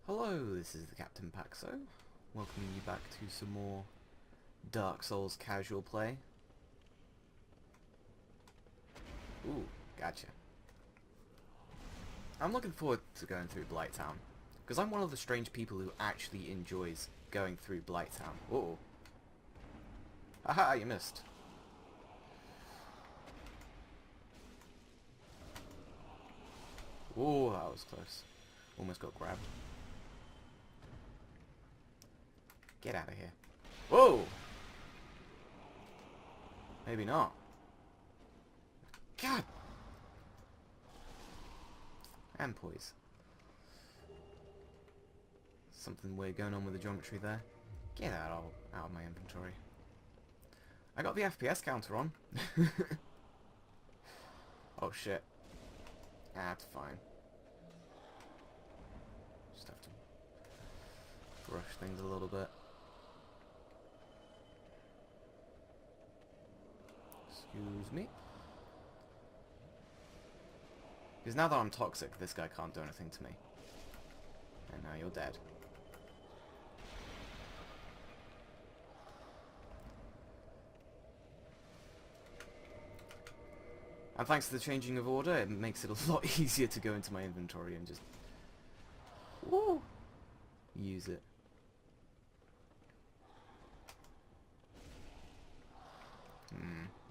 Hello, this is the Captain Paxo, welcoming you back to some more Dark Souls casual play. Ooh, gotcha. I'm looking forward to going through Blightown, because I'm one of the strange people who actually enjoys going through Blightown. Uh-oh. Haha, you missed. Oh, that was close. Almost got grabbed. Get out of here. Whoa! Maybe not. God! And poise. Something weird going on with the geometry there. Get out of my inventory. I got the FPS counter on. Oh shit. That's fine. Just have to brush things a little bit. Excuse me. Because now that I'm toxic, this guy can't do anything to me. And now you're dead. And thanks to the changing of order, it makes it a lot easier to go into my inventory and just woo, use it.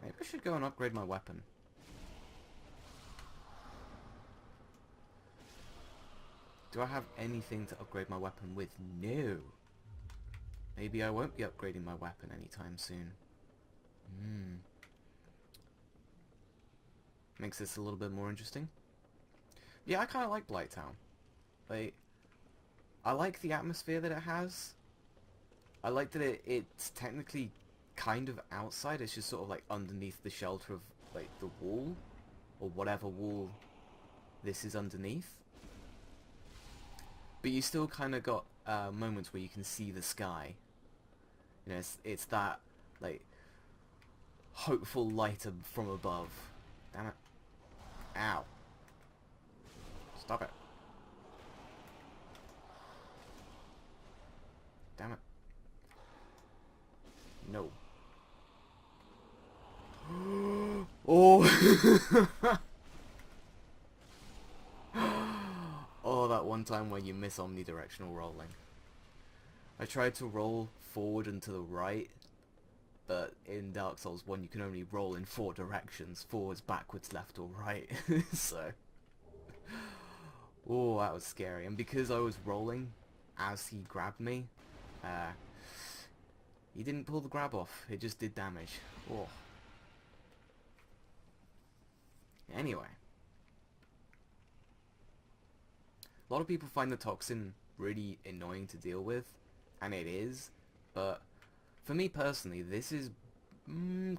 Maybe I should go and upgrade my weapon. Do I have anything to upgrade my weapon with? No. Maybe I won't be upgrading my weapon anytime soon. Makes this a little bit more interesting. Yeah, I kind of like Blightown. Like, I like the atmosphere that it has. I like that it's technically kind of outside. It's just sort of like underneath the shelter of like the wall, or whatever wall this is underneath. But you still kind of got moments where you can see the sky. You know, it's that like hopeful light from above. Damn it! Ow! Stop it! Damn it! No. Oh! Oh, that one time where you miss omnidirectional rolling. I tried to roll forward and to the right, but in Dark Souls 1 you can only roll in 4 directions. Forwards, backwards, left or right. So... oh, that was scary. And because I was rolling as he grabbed me, he didn't pull the grab off. It just did damage. Oh. Anyway. A lot of people find the toxin really annoying to deal with, and it is, but for me personally, this is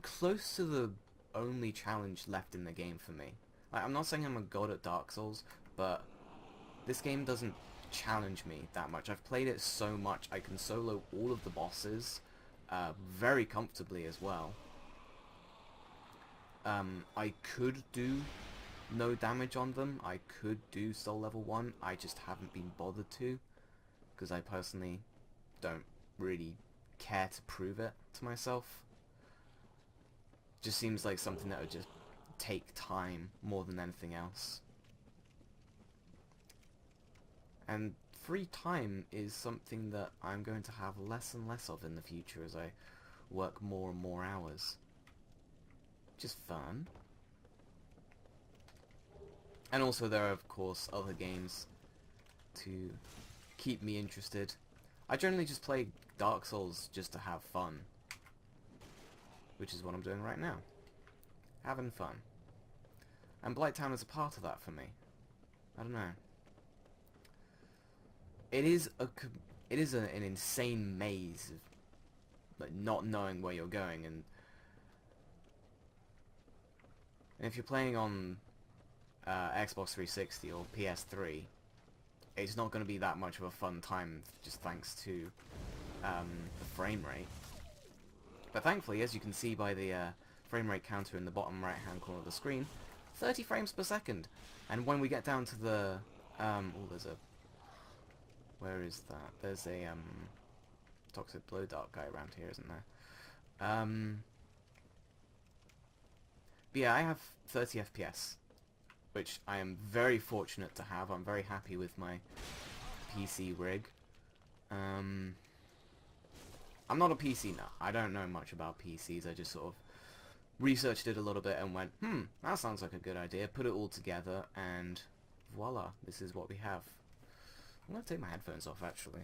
close to the only challenge left in the game for me. Like, I'm not saying I'm a god at Dark Souls, but this game doesn't challenge me that much. I've played it so much, I can solo all of the bosses very comfortably as well. I could do no damage on them. I could do soul level 1. I just haven't been bothered to, because I personally don't really care to prove it to myself. Just seems like something that would just take time more than anything else. And free time is something that I'm going to have less and less of in the future as I work more and more hours. Just fun. And also there are, of course, other games to keep me interested. I generally just play Dark Souls just to have fun, which is what I'm doing right now. Having fun. And Blightown is a part of that for me. I don't know. It is an insane maze of like not knowing where you're going, and if you're playing on Xbox 360 or PS3, it's not going to be that much of a fun time, just thanks to the frame rate. But thankfully, as you can see by the frame rate counter in the bottom right hand corner of the screen, 30 frames per second. And when we get down to the Where is that? There's a toxic blow dart guy around here, isn't there? But yeah, I have 30 FPS, which I am very fortunate to have. I'm very happy with my PC rig. I'm not a PC nut. I don't know much about PCs. I just sort of researched it a little bit and went, that sounds like a good idea. Put it all together and voila, this is what we have. I'm gonna take my headphones off actually,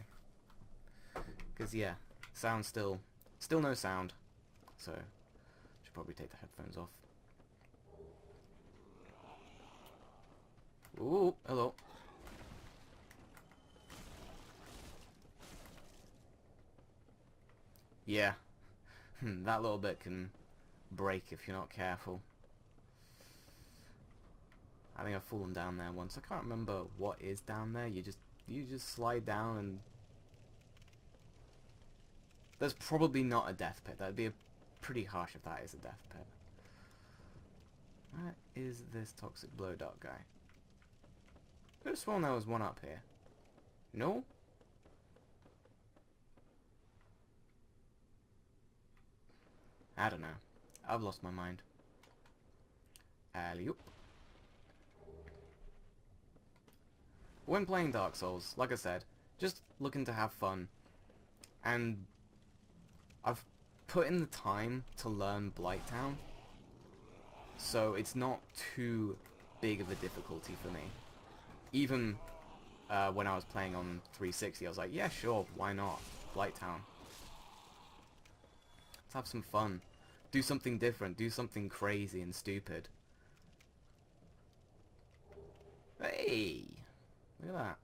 because yeah, sound still no sound, so should probably take the headphones off. Ooh, hello. Yeah, that little bit can break if you're not careful. I think I've fallen down there once. I can't remember what is down there. You just slide down and there's probably not a death pit. That'd be pretty harsh if that is a death pit. Where is this toxic blow dart guy? I could have sworn there was one up here. No? I don't know. I've lost my mind. Alley-oop. When playing Dark Souls, like I said, just looking to have fun. And I've put in the time to learn Blightown, so it's not too big of a difficulty for me. Even when I was playing on 360, I was like, yeah, sure, why not? Blightown. Let's have some fun. Do something different. Do something crazy and stupid. Hey! Look at that.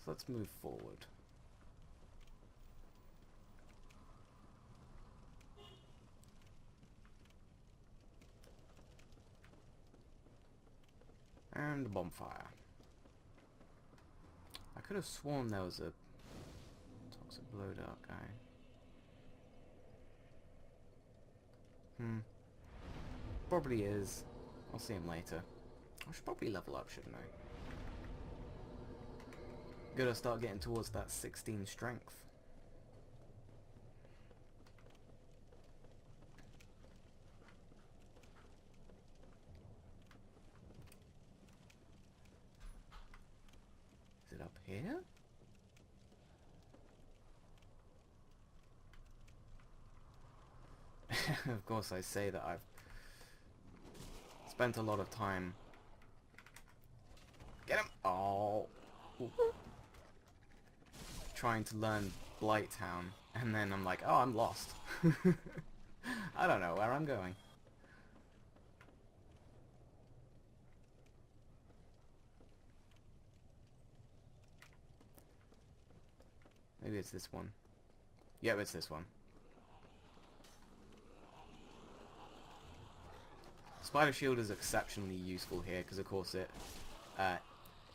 So let's move forward. And a bonfire. I could have sworn there was a toxic blow dart guy. Probably is. I'll see him later. I should probably level up, shouldn't I? Gotta start getting towards that 16 strength. Is it up here? Of course I say that I've spent a lot of time. Get him! Oh! Ooh. Trying to learn Blightown, and then I'm like, oh, I'm lost. I don't know where I'm going. Maybe it's this one. Yep, it's this one. Spider Shield is exceptionally useful here, because of course it,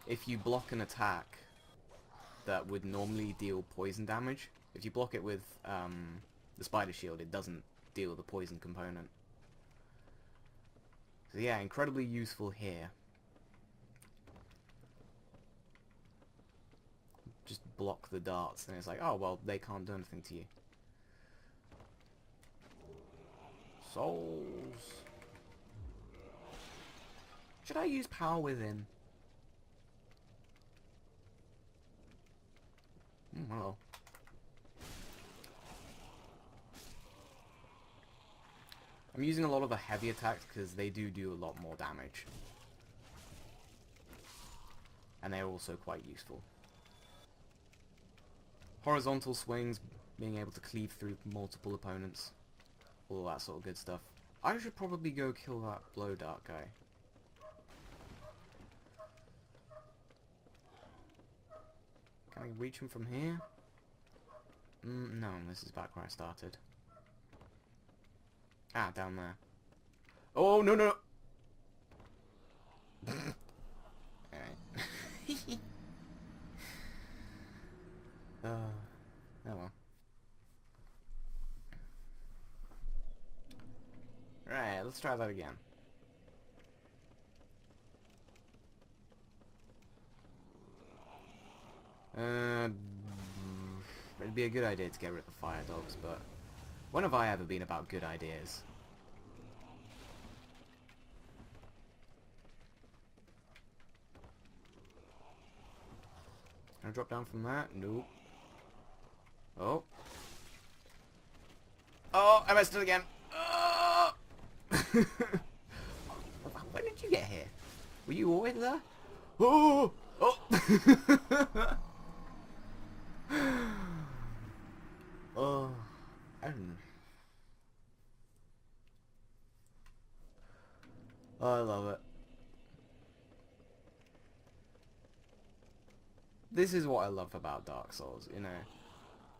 if you block an attack that would normally deal poison damage, if you block it with the Spider Shield, it doesn't deal the poison component. So yeah, incredibly useful here. Just block the darts, and it's like, oh well, they can't do anything to you. Souls. Should I use Power Within? Hello. I'm using a lot of the heavy attacks because they do a lot more damage. And they're also quite useful. Horizontal swings, being able to cleave through multiple opponents. All that sort of good stuff. I should probably go kill that blow dart guy. Can I reach him from here? No, this is back where I started. Ah, down there. Oh, no, no! Alright. Oh well. Right, let's try that again. It'd be a good idea to get rid of the fire dogs, but when have I ever been about good ideas? Can I drop down from that? Nope. Oh. Oh, I messed it again. Oh! When did you get here? Were you always there? Oh! Oh! Oh. Oh, I love it. This is what I love about Dark Souls, you know.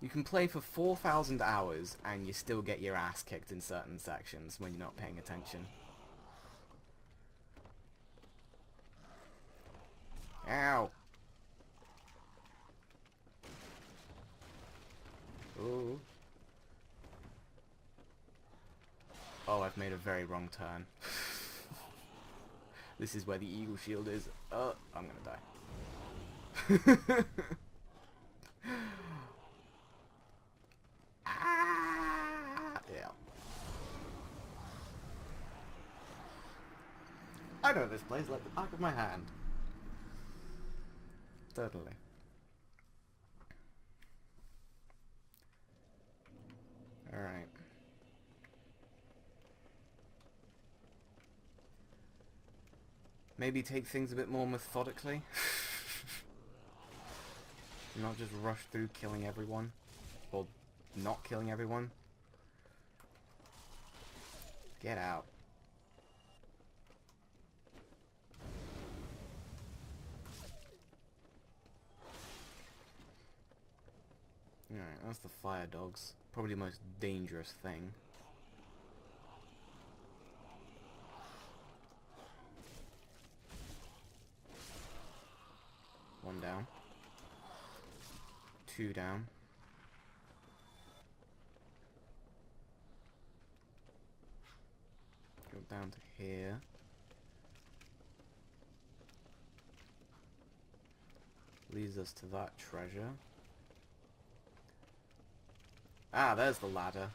You can play for 4,000 hours and you still get your ass kicked in certain sections when you're not paying attention. Ow! Ooh. Oh, I've made a very wrong turn. This is where the eagle shield is. I'm gonna die. Ah, yeah. I know this place like the back of my hand. Totally. Alright. Maybe take things a bit more methodically. Not just rush through killing everyone. Or not killing everyone. Get out. Alright, that's the fire dogs. Probably the most dangerous thing. One down. Two down. Go down to here. Leads us to that treasure. Ah, there's the ladder.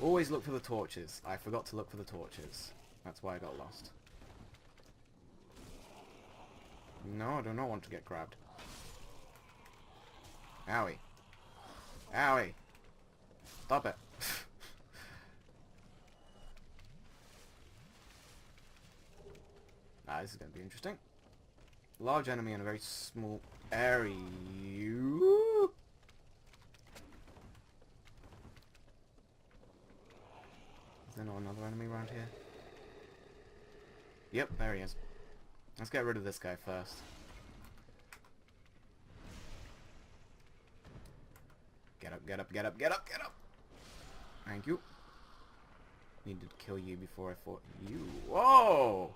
Always look for the torches. I forgot to look for the torches. That's why I got lost. No, I do not want to get grabbed. Owie. Owie. Stop it. Ah, this is going to be interesting. Large enemy in a very small area. Is there not another enemy around here? Yep, there he is. Let's get rid of this guy first. Get up, get up, get up, get up, get up! Thank you. Needed to kill you before I fought you. Whoa!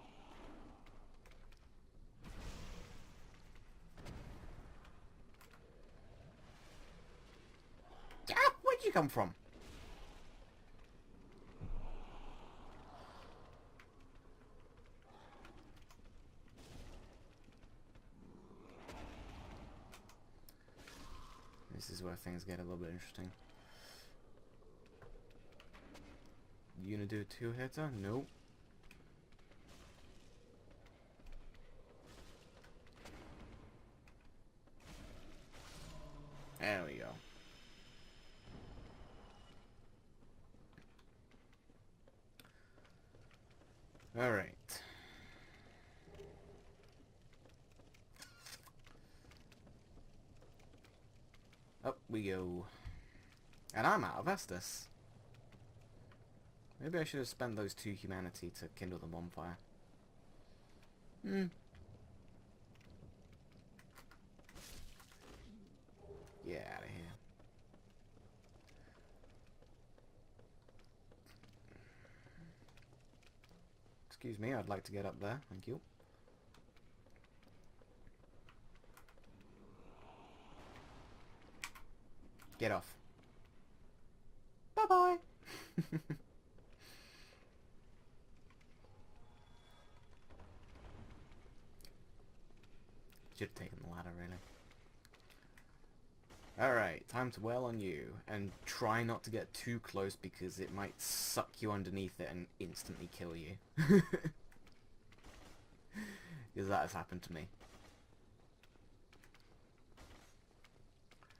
Ah, where'd you come from? This is where things get a little bit interesting. You gonna do a two-hitter? Nope. There we go. Alright. Up we go. And I'm out of Estus. Maybe I should have spent those 2 humanity to kindle the bonfire. Get out of here. Excuse me, I'd like to get up there. Thank you. Get off. Bye-bye. Should have taken the ladder, really. Alright, time to wail on you. And try not to get too close because it might suck you underneath it and instantly kill you. Because that has happened to me.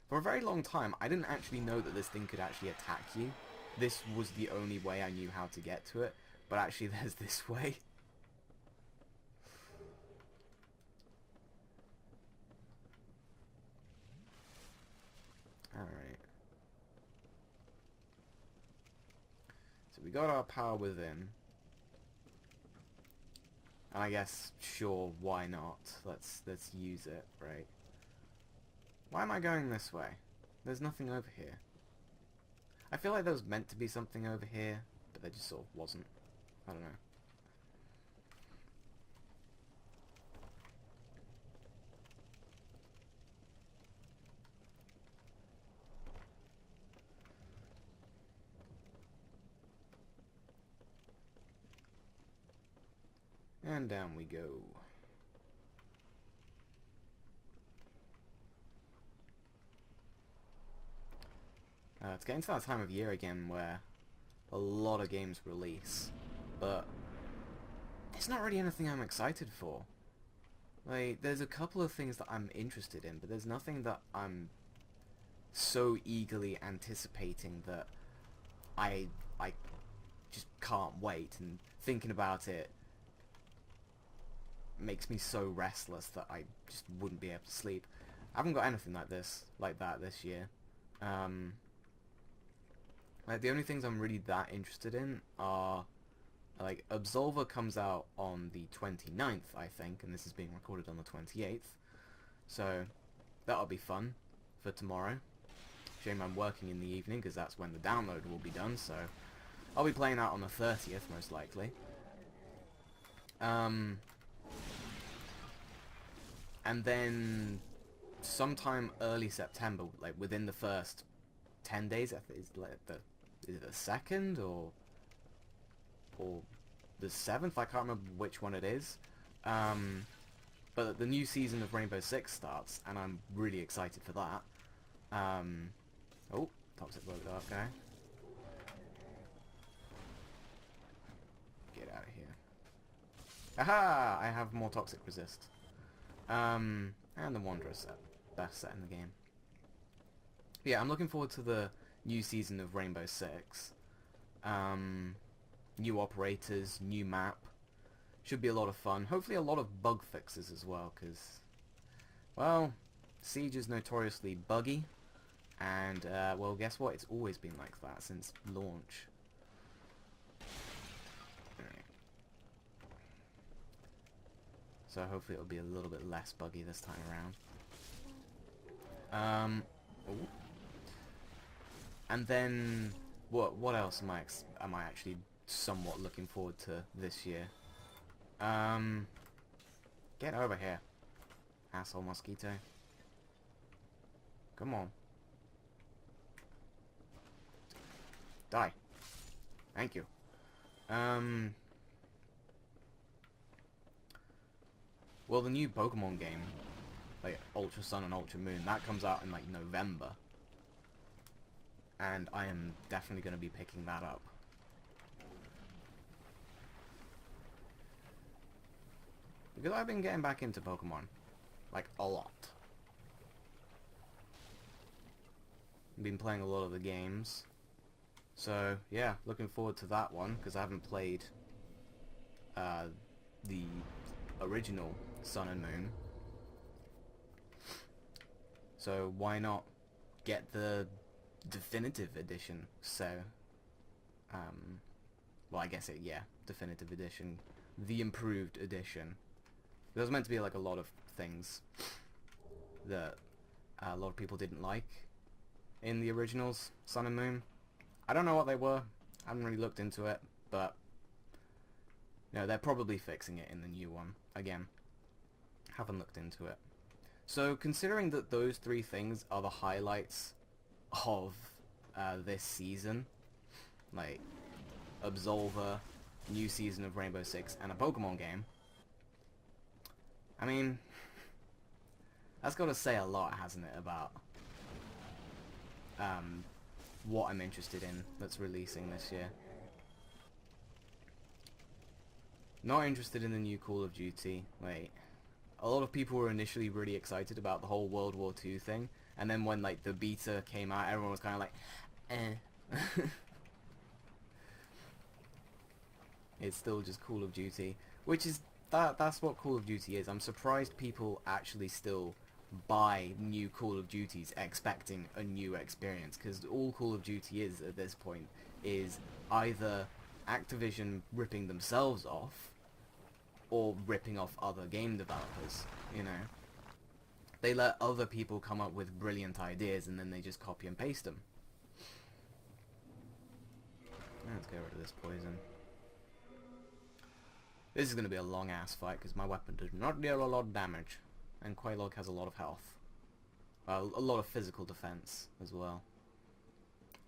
For a very long time, I didn't actually know that this thing could actually attack you. This was the only way I knew how to get to it. But actually there's this way. Alright. So we got our power within. And I guess, sure, why not? Let's use it, right? Why am I going this way? There's nothing over here. I feel like there was meant to be something over here, but there just sort of wasn't. I don't know. And down we go. It's getting to that time of year again where a lot of games release, but there's not really anything I'm excited for. Like, there's a couple of things that I'm interested in, but there's nothing that I'm so eagerly anticipating that I just can't wait, and thinking about it makes me so restless that I just wouldn't be able to sleep. I haven't got anything like that this year. Like, the only things I'm really that interested in are, like, Absolver comes out on the 29th, I think, and this is being recorded on the 28th. So, that'll be fun for tomorrow. Shame I'm working in the evening, because that's when the download will be done, so I'll be playing that on the 30th, most likely. And then sometime early September, like within the first 10 days, is it the 2nd or the 7th? I can't remember which one it is. But the new season of Rainbow Six starts, and I'm really excited for that. Oh, toxic bloke dark guy. Get out of here. Aha! I have more toxic resist. And the Wanderer set. Best set in the game. Yeah, I'm looking forward to the new season of Rainbow Six. New operators, new map. Should be a lot of fun. Hopefully a lot of bug fixes as well, because, well, Siege is notoriously buggy. And, well, guess what? It's always been like that since launch. Alright. So hopefully it'll be a little bit less buggy this time around. Ooh. And then, what else am I actually somewhat looking forward to this year? Get over here, asshole mosquito. Come on. Die. Thank you. Well, the new Pokemon game, like Ultra Sun and Ultra Moon, that comes out in like November. And I am definitely going to be picking that up. Because I've been getting back into Pokemon. Like, a lot. Been playing a lot of the games. So, yeah, looking forward to that one, because I haven't played the original Sun and Moon. So, why not get the definitive edition? So, well, I guess definitive edition. The improved edition. There was meant to be, like, a lot of things that a lot of people didn't like in the originals, Sun and Moon. I don't know what they were. I haven't really looked into it, but no, they're probably fixing it in the new one. Again, haven't looked into it. So considering that those three things are the highlights of this season, like Absolver, new season of Rainbow Six, and a Pokemon game, I mean, that's got to say a lot, hasn't it, about what I'm interested in that's releasing this year. Not interested in the new Call of Duty. Wait. A lot of people were initially really excited about the whole World War II thing, and then when like the beta came out, everyone was kind of like, eh. It's still just Call of Duty, which is that's what Call of Duty is. I'm surprised people actually still buy new Call of Duties expecting a new experience, because all Call of Duty is at this point is either Activision ripping themselves off or ripping off other game developers, you know. They let other people come up with brilliant ideas and then they just copy and paste them. Let's get rid of this poison. This is going to be a long ass fight because my weapon does not deal a lot of damage. And Quelaag has a lot of health. A lot of physical defense as well.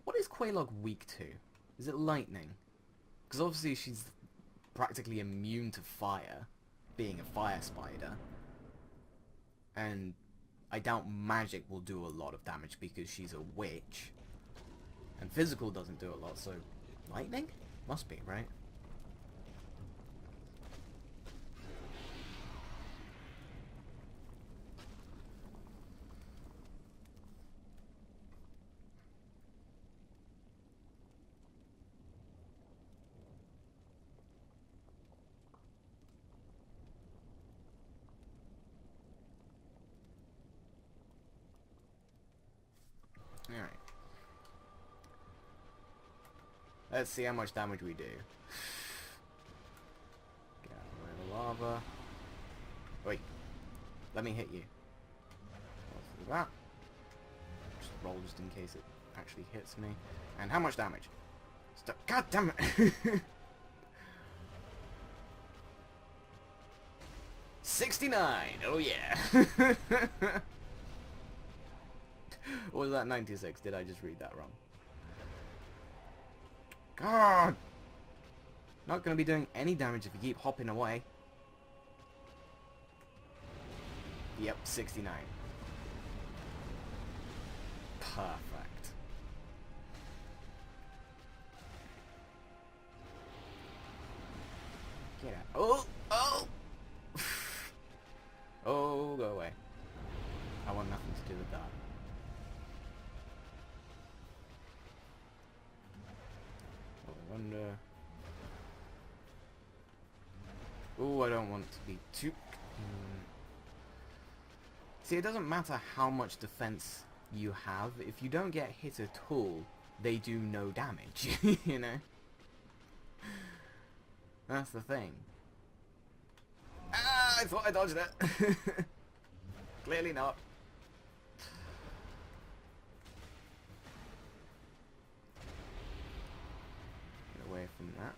What is Quelaag weak to? Is it lightning? Because obviously she's practically immune to fire, being a fire spider. And I doubt magic will do a lot of damage because she's a witch. And physical doesn't do a lot, so lightning? Must be, right? Alright. Let's see how much damage we do. Get out of the lava. Wait. Let me hit you. Let's do that. Just roll just in case it actually hits me. And how much damage? God damn it! 69! Oh yeah! Or was that 96? Did I just read that wrong? God! Not gonna be doing any damage if you keep hopping away. Yep, 69. Perfect. Get out. Oh! Oh! Oh, go away. I want nothing to do with that. Wonder. Oh, I don't want to be too. See, it doesn't matter how much defense you have. If you don't get hit at all, they do no damage. You know. That's the thing. Ah! I thought I dodged it. Clearly not. Away from that.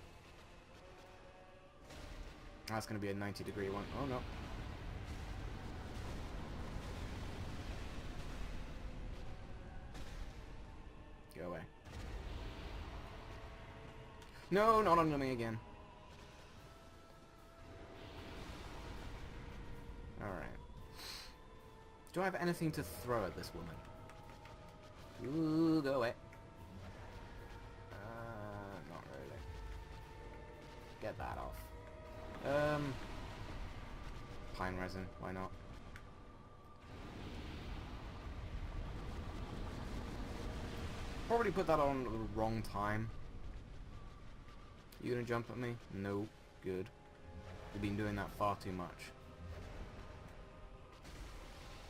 That's going to be a 90-degree one. Oh no. Go away. No, not under me again. Alright. Do I have anything to throw at this woman? Ooh, go away. Get that off. Pine resin, why not? Probably put that on at the wrong time. You gonna jump at me? No. Good. You've been doing that far too much.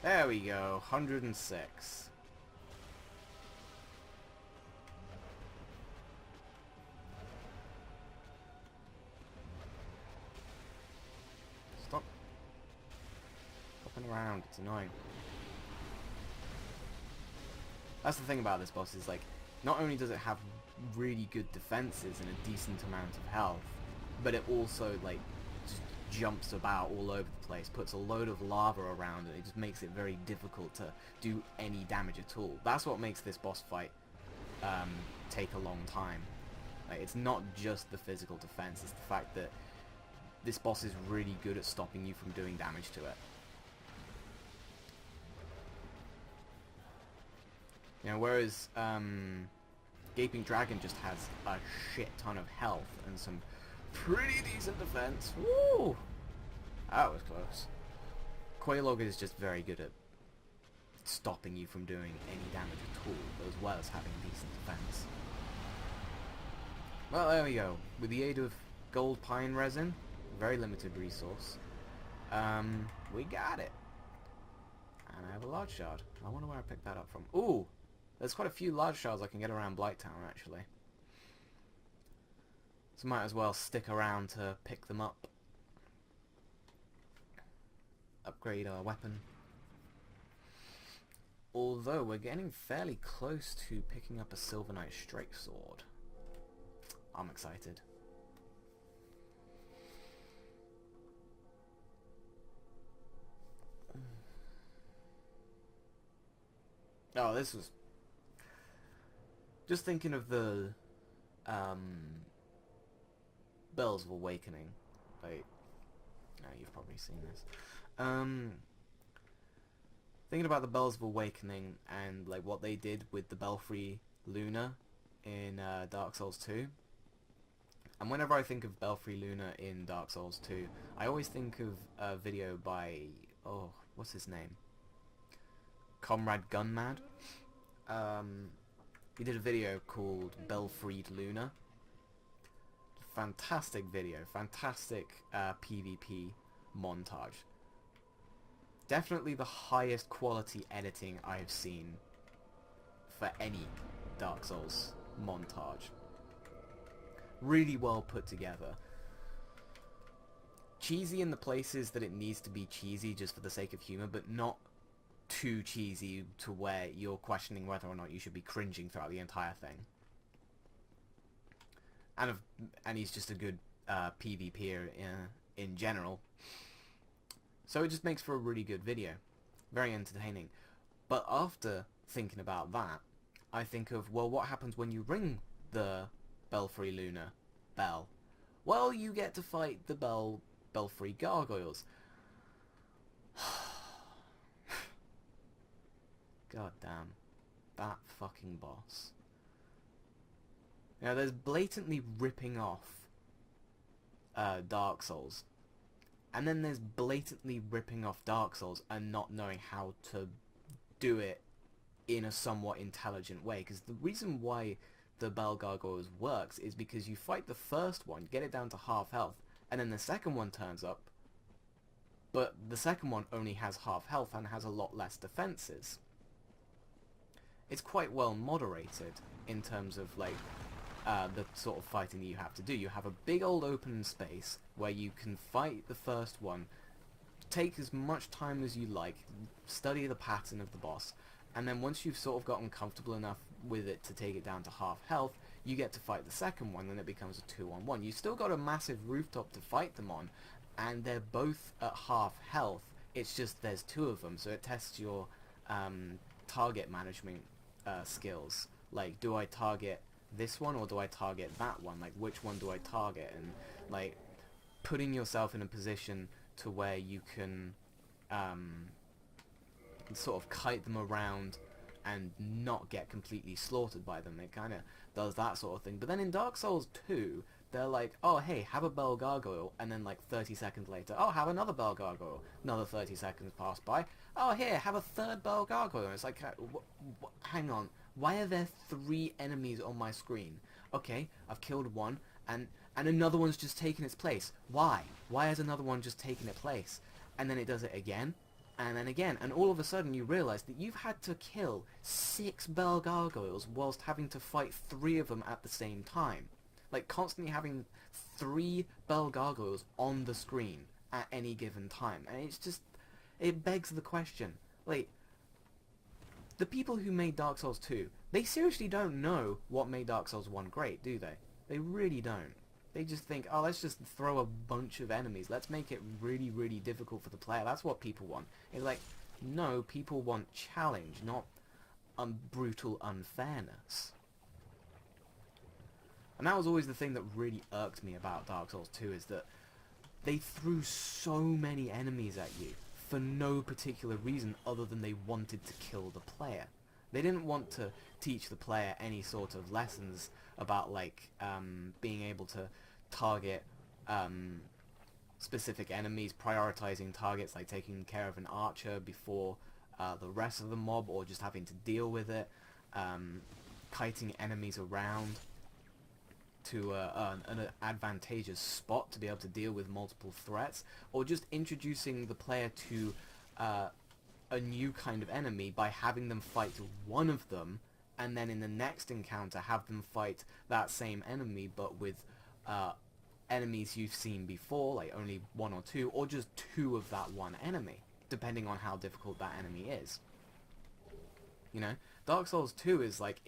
There we go. 106. Stop hopping around, it's annoying. That's the thing about this boss, is like, not only does it have really good defenses and a decent amount of health, but it also like just jumps about all over the place, puts a load of lava around it. It just makes it very difficult to do any damage at all. That's what makes this boss fight take a long time. Like, it's not just the physical defense, it's the fact that this boss is really good at stopping you from doing damage to it. You know, whereas Gaping Dragon just has a shit ton of health and some pretty decent defense. Woo! That was close. Quelaog is just very good at stopping you from doing any damage at all, as well as having decent defense. Well, there we go. With the aid of gold pine resin, very limited resource, we got it. And I have a large shard. I wonder where I picked that up from. Ooh! There's quite a few large shards I can get around Blightown, actually. So might as well stick around to pick them up. Upgrade our weapon. Although we're getting fairly close to picking up a Silver Knight Straight Sword. I'm excited. Oh, this was... Just thinking of the Bells of Awakening. Like, no, you've probably seen this. Thinking about the Bells of Awakening and like what they did with the Belfry Luna in Dark Souls 2. And whenever I think of Belfry Luna in Dark Souls 2, I always think of a video by, oh, what's his name? Comrade Gunmad. He did a video called Belfried Luna. Fantastic video, fantastic PvP montage. Definitely the highest quality editing I've seen for any Dark Souls montage. Really well put together. Cheesy in the places that it needs to be cheesy just for the sake of humor, but not too cheesy to where you're questioning whether or not you should be cringing throughout the entire thing. And he's just a good PvPer in general. So it just makes for a really good video. Very entertaining. But after thinking about that, I think of, well, what happens when you ring the Belfry Luna bell? Well, you get to fight the Belfry Gargoyles. God damn. That fucking boss. Now, there's blatantly ripping off Dark Souls. And then there's blatantly ripping off Dark Souls and not knowing how to do it in a somewhat intelligent way. Because the reason why the Bell Gargoyles works is because you fight the first one, get it down to half health, and then the second one turns up, but the second one only has half health and has a lot less defenses. It's quite well moderated in terms of like the sort of fighting that you have to do. You have a big old open space where you can fight the first one, take as much time as you like, study the pattern of the boss, and then once you've sort of gotten comfortable enough with it to take it down to half health, you get to fight the second one, and it becomes a 2-on-1. You still got a massive rooftop to fight them on, and they're both at half health. It's just there's two of them, so it tests your target management skills. Like, do I target this one or do I target that one? Like, which one do I target? And like putting yourself in a position to where you can sort of kite them around and not get completely slaughtered by them. It kind of does that sort of thing. But then in Dark Souls 2, they're like, oh hey, have a Bell Gargoyle, and then like 30 seconds later, oh, have another Bell Gargoyle. Another 30 seconds pass by. Oh, here, have a third Bell Gargoyle. And it's like, hang on, why are there 3 enemies on my screen? Okay, I've killed one, and another one's just taken its place. Why? Why has another one just taken its place? And then it does it again, and then again, and all of a sudden you realise that you've had to kill 6 Bell Gargoyles whilst having to fight 3 of them at the same time. Like, constantly having 3 Bell Gargoyles on the screen at any given time. And it's just, it begs the question, like, the people who made Dark Souls 2, they seriously don't know what made Dark Souls 1 great, do they? They really don't. They just think, oh, let's just throw a bunch of enemies. Let's make it really, really difficult for the player. That's what people want. It's like, no, people want challenge, not brutal unfairness. And that was always the thing that really irked me about Dark Souls 2, is that they threw so many enemies at you for no particular reason other than they wanted to kill the player. They didn't want to teach the player any sort of lessons about like being able to target specific enemies, prioritizing targets like taking care of an archer before the rest of the mob, or just having to deal with it, kiting enemies around to an advantageous spot to be able to deal with multiple threats, or just introducing the player to a new kind of enemy by having them fight one of them, and then in the next encounter have them fight that same enemy but with enemies you've seen before, like only one or two, or just two of that one enemy, depending on how difficult that enemy is. You know, Dark Souls 2 is like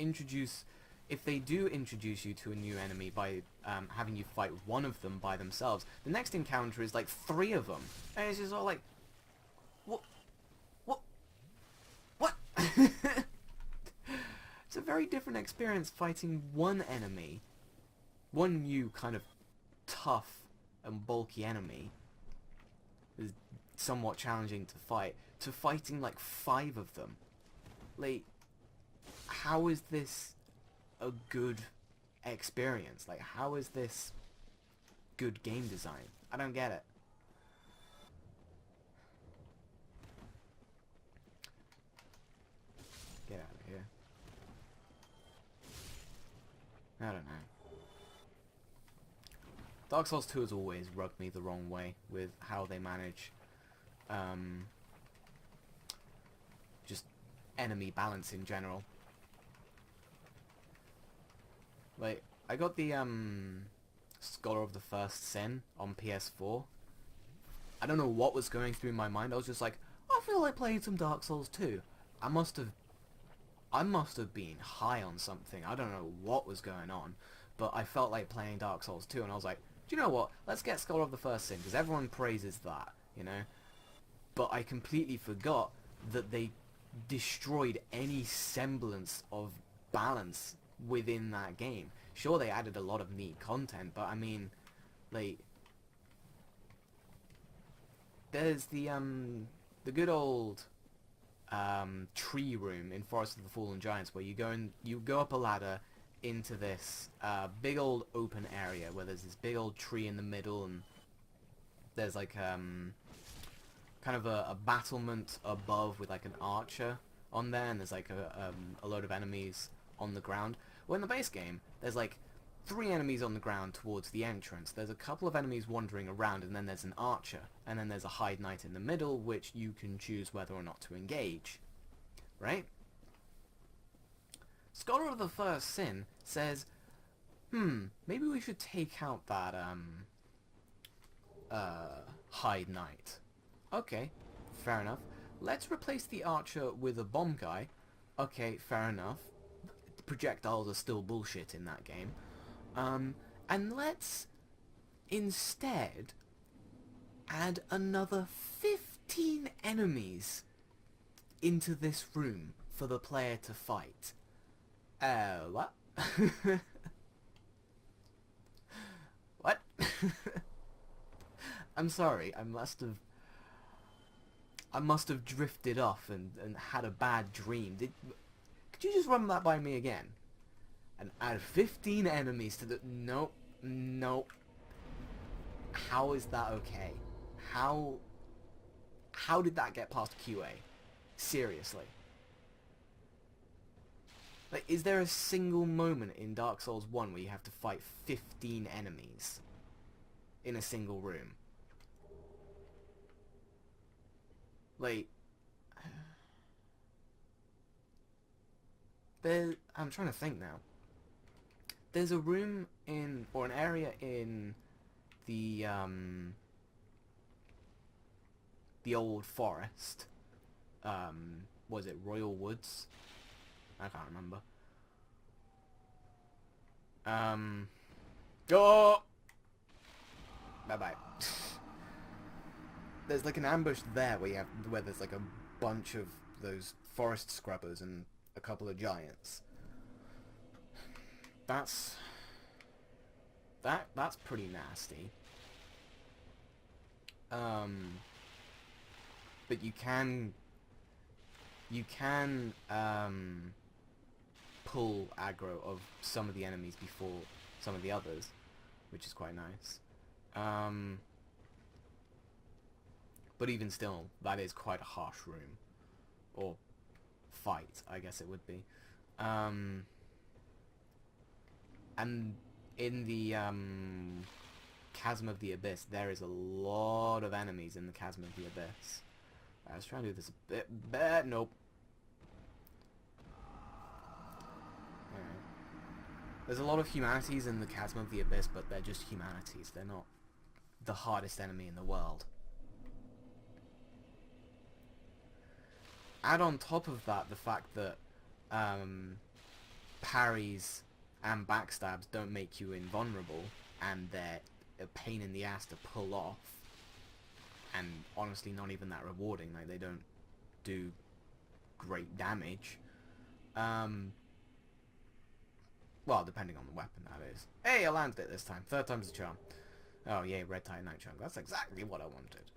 if they do introduce you to a new enemy by having you fight one of them by themselves, the next encounter is like three of them, and it's just all like, what? It's a very different experience fighting one enemy, one new kind of tough and bulky enemy is somewhat challenging to fight, to fighting like 5 of them. Like, how is this a good experience? Like, how is this good game design? I don't get it. Get out of here. I don't know. Dark Souls 2 has always rubbed me the wrong way with how they manage just enemy balance in general. Like, I got the Scholar of the First Sin on PS4. I don't know what was going through my mind. I was just like, I feel like playing some Dark Souls 2. I must have been high on something. I don't know what was going on, but I felt like playing Dark Souls 2, and I was like, do you know what? Let's get Scholar of the First Sin, because everyone praises that, you know? But I completely forgot that they destroyed any semblance of balance within that game. Sure, they added a lot of neat content, but I mean, like, there's the good old tree room in Forest of the Fallen Giants, where you go up a ladder into this big old open area where there's this big old tree in the middle, and there's like kind of a battlement above with like an archer on there, and there's like a load of enemies on the ground. Well, in the base game, there's like 3 enemies on the ground towards the entrance. There's a couple of enemies wandering around, and then there's an archer, and then there's a hide knight in the middle, which you can choose whether or not to engage. Right? Scholar of the First Sin says, maybe we should take out that hide knight. Okay, fair enough. Let's replace the archer with a bomb guy. Okay, fair enough. Projectiles are still bullshit in that game. And let's instead add another 15 enemies into this room for the player to fight. What? What? I'm sorry, I must have drifted off and had a bad dream. Could you just run that by me again? And add 15 enemies to the... Nope. How is that okay? How did that get past QA? Seriously. Like, is there a single moment in Dark Souls 1 where you have to fight 15 enemies in a single room? Like, I'm trying to think now. There's a room in, or an area in the old forest. Was it Royal Woods? I can't remember. Oh! Bye-bye. There's like an ambush there where there's like a bunch of those forest scrubbers and a couple of giants. That's pretty nasty. But you can pull aggro of some of the enemies before some of the others, which is quite nice. But even still, that is quite a harsh room. Or fight, I guess it would be. And in the Chasm of the Abyss, there is a lot of enemies in the Chasm of the Abyss. Let's try and do this a bit better. Nope. Alright. There's a lot of humanities in the Chasm of the Abyss, but they're just humanities. They're not the hardest enemy in the world. Add on top of that the fact that parries and backstabs don't make you invulnerable, and they're a pain in the ass to pull off, and honestly not even that rewarding. Like, they don't do great damage. Well, depending on the weapon, that is. Hey, I landed it this time. Third time's the charm. Oh yay, red titanite chunk. That's exactly what I wanted.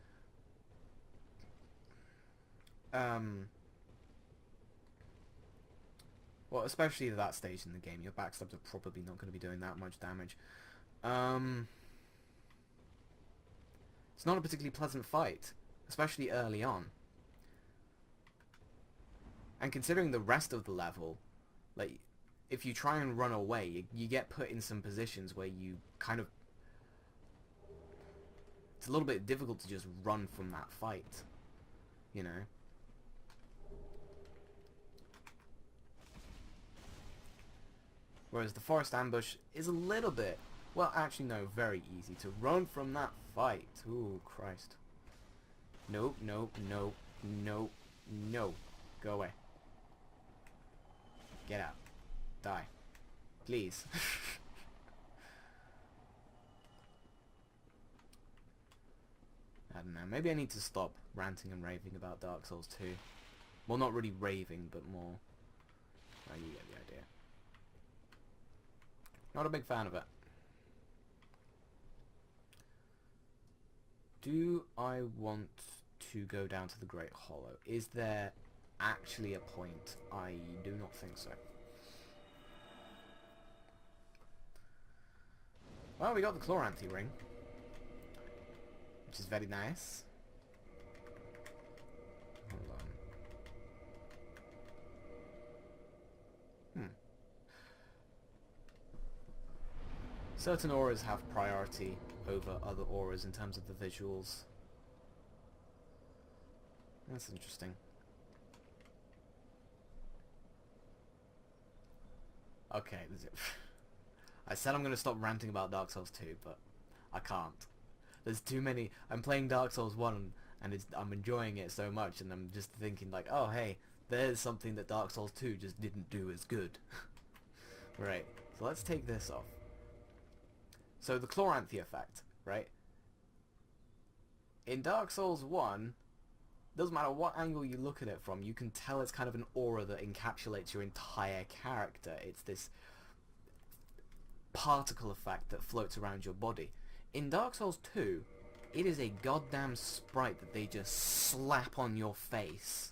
Well, especially at that stage in the game, your backstabs are probably not going to be doing that much damage. It's not a particularly pleasant fight, especially early on. And considering the rest of the level, like, if you try and run away, you get put in some positions where you kind of... It's a little bit difficult to just run from that fight, you know? Whereas the forest ambush is a little bit, well, actually no, very easy to run from that fight. Ooh, Christ. Nope, nope, nope, nope, no. Go away. Get out. Die. Please. I don't know, maybe I need to stop ranting and raving about Dark Souls 2. Well, not really raving, but more... Well, you get the idea. Not a big fan of it. Do I want to go down to the Great Hollow? Is there actually a point? I do not think so. Well, we got the Chloranthy ring, which is very nice. Hold on. Certain auras have priority over other auras in terms of the visuals. That's interesting. Okay, I said I'm going to stop ranting about Dark Souls 2, but I can't. There's too many... I'm playing Dark Souls 1 and I'm enjoying it so much, and I'm just thinking like, oh hey, there's something that Dark Souls 2 just didn't do as good. Right, so let's take this off. So the Chloranthy effect, right? In Dark Souls 1, doesn't matter what angle you look at it from, you can tell it's kind of an aura that encapsulates your entire character. It's this particle effect that floats around your body. In Dark Souls 2, it is a goddamn sprite that they just slap on your face.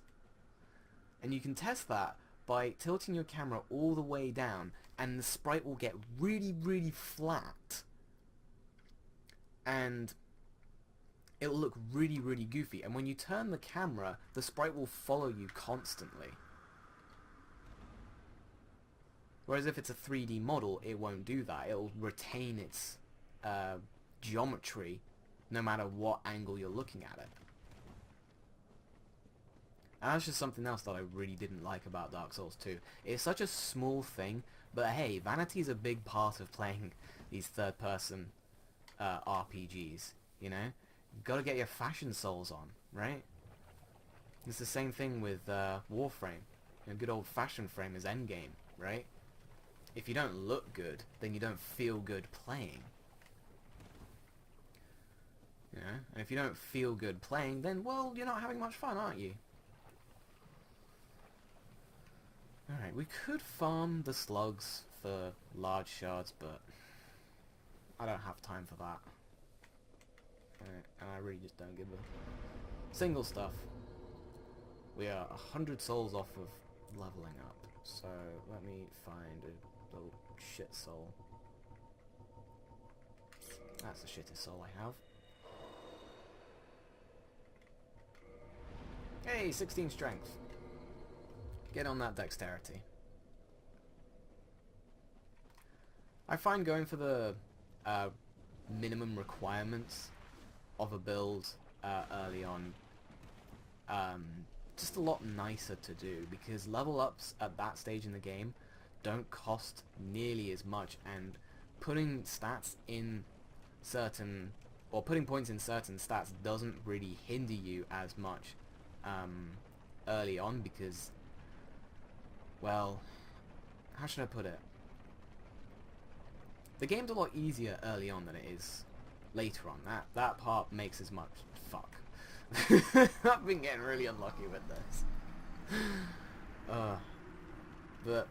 And you can test that by tilting your camera all the way down, and the sprite will get really, really flat. And it'll look really, really goofy. And when you turn the camera, the sprite will follow you constantly. Whereas if it's a 3D model, it won't do that. It'll retain its geometry no matter what angle you're looking at it. And that's just something else that I really didn't like about Dark Souls 2. It's such a small thing, but hey, vanity is a big part of playing these third-person RPGs, you know? You've got to get your fashion souls on, right? It's the same thing with Warframe. You know, good old fashion frame is endgame, right? If you don't look good, then you don't feel good playing. You know? And if you don't feel good playing, then, well, you're not having much fun, aren't you? Alright, we could farm the slugs for large shards, but I don't have time for that. And I really just don't give a single stuff. We are 100 souls off of leveling up. So let me find a little shit soul. That's the shittest soul I have. Hey, 16 strength. Get on that dexterity. I find going for the minimum requirements of a build early on just a lot nicer to do, because level ups at that stage in the game don't cost nearly as much, and putting stats in certain, or putting points in certain stats doesn't really hinder you as much early on, because, well, how should I put it? The game's a lot easier early on than it is later on. That part makes as much... Fuck. I've been getting really unlucky with this. But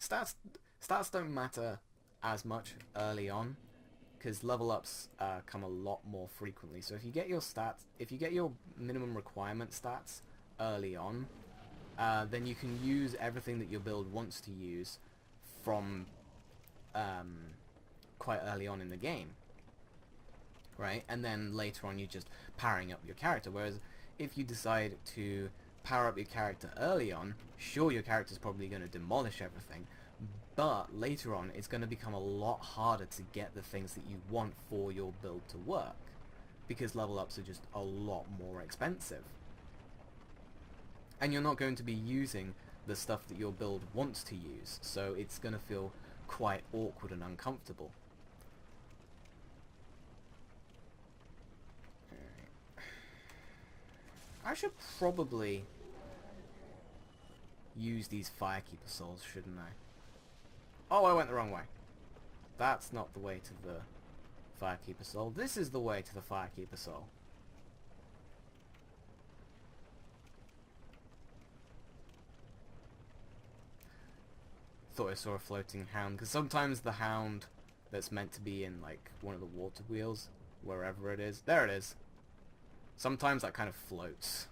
stats don't matter as much early on, because level ups come a lot more frequently. So if you get your minimum requirement stats early on, then you can use everything that your build wants to use from quite early on in the game, right? And then later on you're just powering up your character. Whereas if you decide to power up your character early on, sure, your character's probably going to demolish everything, but later on it's going to become a lot harder to get the things that you want for your build to work, because level ups are just a lot more expensive, and you're not going to be using the stuff that your build wants to use, so it's going to feel quite awkward and uncomfortable. I should probably use these Firekeeper souls, shouldn't I? Oh, I went the wrong way. That's not the way to the Firekeeper soul. This is the way to the Firekeeper soul. Thought I saw a floating hound, because sometimes the hound that's meant to be in like one of the water wheels, wherever it is, there it is. Sometimes that kind of floats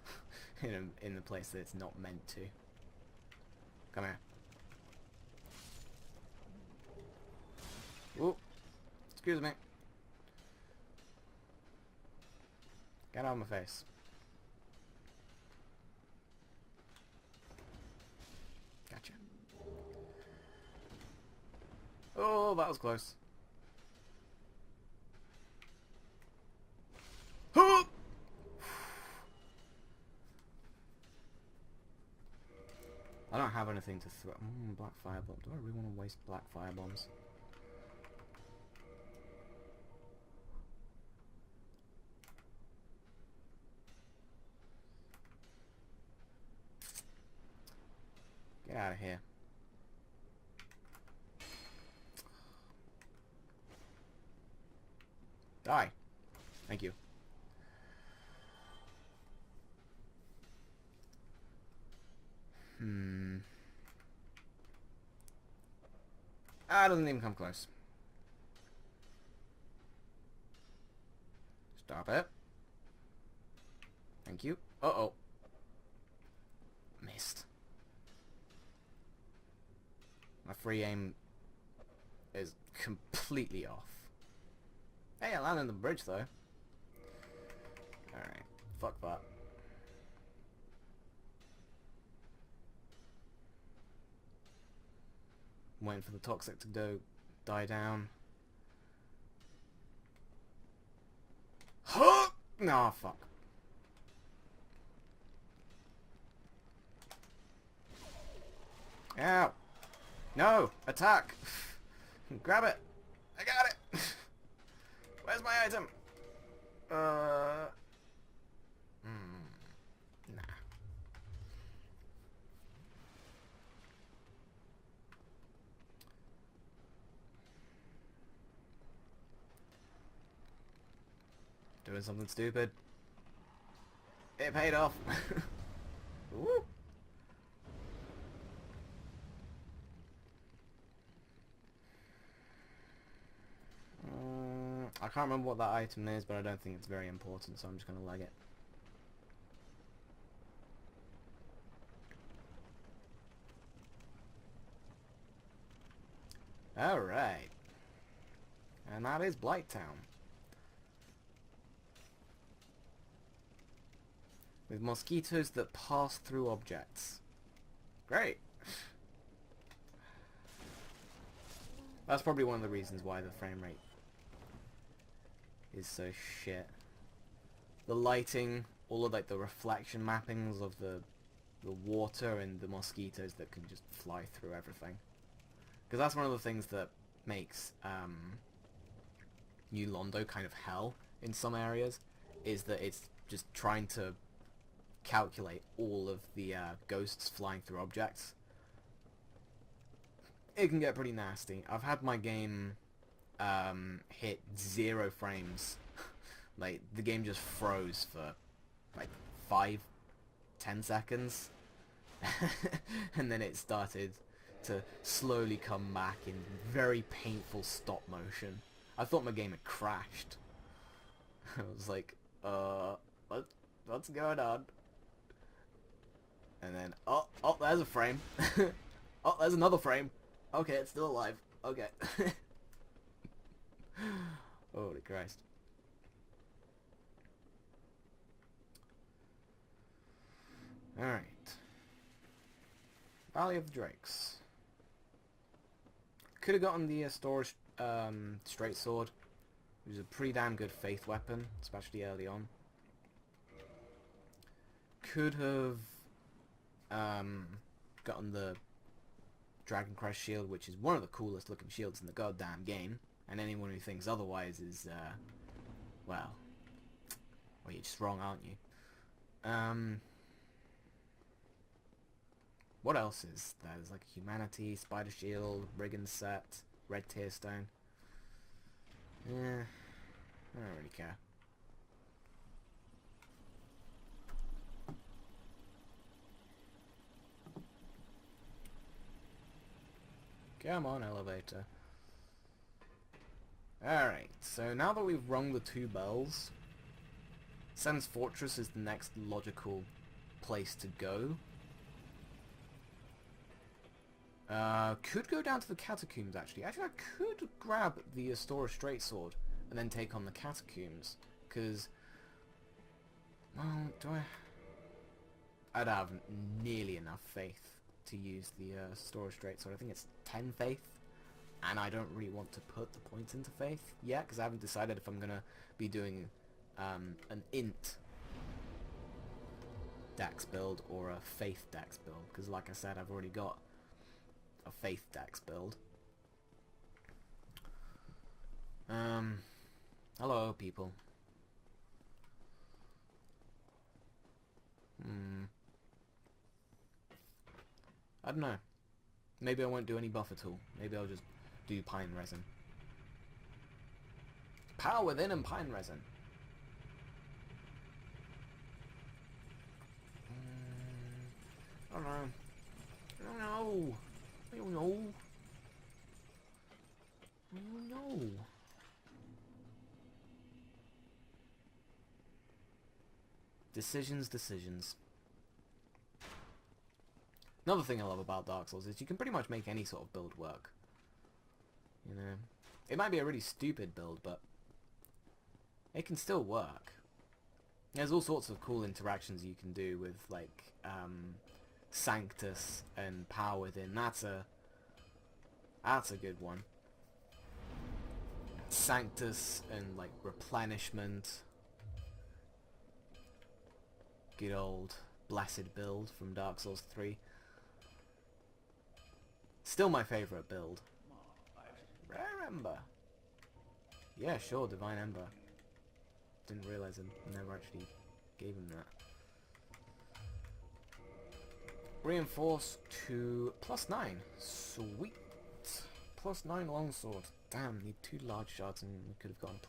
in the place that it's not meant to. Come here. Ooh, excuse me. Get out of my face. Gotcha. Oh, that was close. I don't have anything to throw. Black firebomb. Do I really want to waste black firebombs? Get out of here. Die. Thank you. Ah, doesn't even come close. Stop it. Thank you. Uh-oh. Missed. My free aim is completely off. Hey, I landed on the bridge, though. Alright. Fuck that. Waiting for the toxic to die down. Huh! No, fuck. Ow! No! Attack! Grab it! I got it! Where's my item? Nah. Doing something stupid. It paid off. Woo. I can't remember what that item is, but I don't think it's very important, so I'm just going to leg it. Alright. And that is Blightown. With mosquitoes that pass through objects. Great. That's probably one of the reasons why the frame rate is so shit. The lighting, all of like the reflection mappings of the water and the mosquitoes that can just fly through everything. Because that's one of the things that makes New Londo kind of hell in some areas, is that it's just trying to calculate all of the ghosts flying through objects. It can get pretty nasty. I've had my game hit 0 frames. Like, the game just froze for like 5-10 seconds. And then it started to slowly come back in very painful stop motion. I thought my game had crashed. I was like, what's going on? And then, oh, there's a frame. Oh, there's another frame. Okay, it's still alive. Okay. Holy Christ. Alright. Valley of the Drakes. Could have gotten the storage straight sword. It was a pretty damn good faith weapon, especially early on. Could have gotten the Dragon Crest shield, which is one of the coolest looking shields in the goddamn game. And anyone who thinks otherwise is, well, you're just wrong, aren't you? What else is there? There's like Humanity, Spider Shield, Brigand Set, Red Tear Stone. Yeah, I don't really care. Come on, elevator. Alright, so now that we've rung the 2 bells, Sen's Fortress is the next logical place to go. Could go down to the Catacombs, actually. Actually, I could grab the Astora Straight Sword and then take on the Catacombs, because, well, I'd have nearly enough faith to use the Astora Straight Sword. I think it's 10 faith, and I don't really want to put the points into faith yet, because I haven't decided if I'm going to be doing an int dex build or a faith dex build, because like I said, I've already got a faith dex build. Hello, people. I don't know. Maybe I won't do any buff at all. Maybe I'll just do pine resin. Power within and pine resin. I don't know. I don't know. I don't know. I don't know. Decisions. Another thing I love about Dark Souls is you can pretty much make any sort of build work. You know, it might be a really stupid build, but it can still work. There's all sorts of cool interactions you can do with, like, Sanctus and Power Within. That's a good one. Sanctus and, like, Replenishment. Good old Blessed build from Dark Souls 3. Still my favourite build. Rare Ember. Yeah, sure, Divine Ember. Didn't realise I never actually gave him that. Reinforce to +9. Sweet. +9 longsword. Damn, need 2 large shards and we could have gotten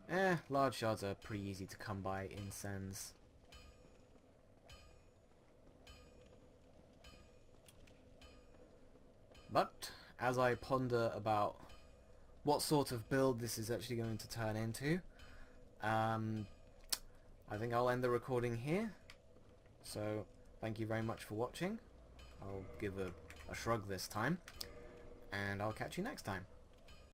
+10. Large shards are pretty easy to come by in Sens. But, as I ponder about what sort of build this is actually going to turn into, I think I'll end the recording here. So, thank you very much for watching. I'll give a a shrug this time. And I'll catch you next time.